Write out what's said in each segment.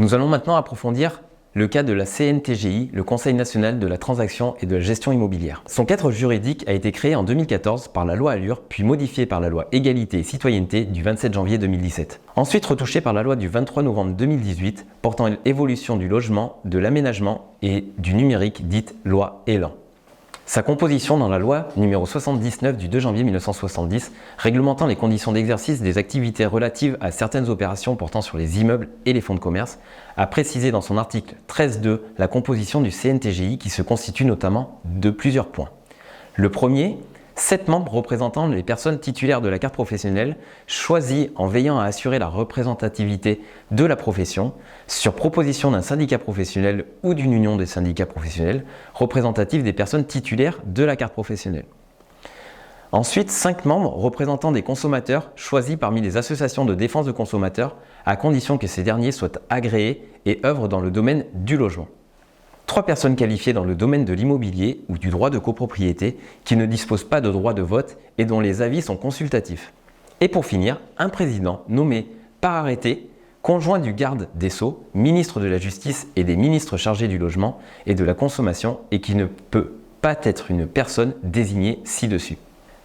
Nous allons maintenant approfondir le cas de la CNTGI, le Conseil national de la transaction et de la gestion immobilière. Son cadre juridique a été créé en 2014 par la loi Allure, puis modifié par la loi Égalité et Citoyenneté du 27 janvier 2017. Ensuite retouché par la loi du 23 novembre 2018 portant évolution du logement, de l'aménagement et du numérique, dite loi Elan. Sa composition dans la loi numéro 79 du 2 janvier 1970, réglementant les conditions d'exercice des activités relatives à certaines opérations portant sur les immeubles et les fonds de commerce, a précisé dans son article 13.2 la composition du CNTGI qui se constitue notamment de plusieurs points. Le premier, 7 membres représentant les personnes titulaires de la carte professionnelle, choisis en veillant à assurer la représentativité de la profession, sur proposition d'un syndicat professionnel ou d'une union des syndicats professionnels, représentatifs des personnes titulaires de la carte professionnelle. Ensuite, 5 membres représentant des consommateurs choisis parmi les associations de défense de consommateurs, à condition que ces derniers soient agréés et œuvrent dans le domaine du logement. 3 personnes qualifiées dans le domaine de l'immobilier ou du droit de copropriété qui ne disposent pas de droit de vote et dont les avis sont consultatifs. Et pour finir, un président nommé par arrêté, conjoint du garde des Sceaux, ministre de la Justice et des ministres chargés du logement et de la consommation et qui ne peut pas être une personne désignée ci-dessus.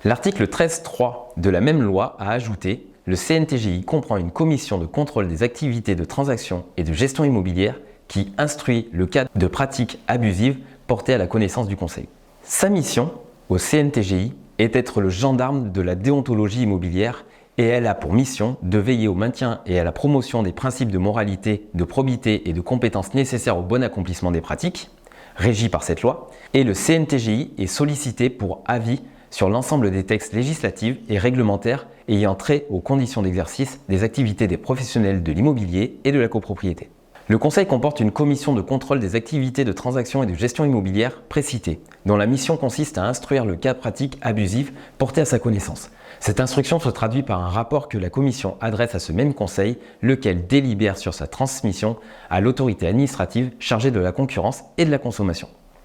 L'article 13.3 de la même loi a ajouté « Le CNTGI comprend une commission de contrôle des activités de transaction et de gestion immobilière qui instruit le cas de pratiques abusives portées à la connaissance du Conseil. » Sa mission au CNTGI est d'être le gendarme de la déontologie immobilière et elle a pour mission de veiller au maintien et à la promotion des principes de moralité, de probité et de compétences nécessaires au bon accomplissement des pratiques, régis par cette loi, et le CNTGI est sollicité pour avis sur l'ensemble des textes législatifs et réglementaires ayant trait aux conditions d'exercice des activités des professionnels de l'immobilier et de la copropriété. Le Conseil comporte une commission de contrôle des activités de transaction et de gestion immobilière précitée, dont la mission consiste à instruire le cas de pratique abusive porté à sa connaissance. Cette instruction se traduit par un rapport que la commission adresse à ce même Conseil, lequel délibère sur sa transmission à l'autorité administrative chargée de la concurrence et de la consommation.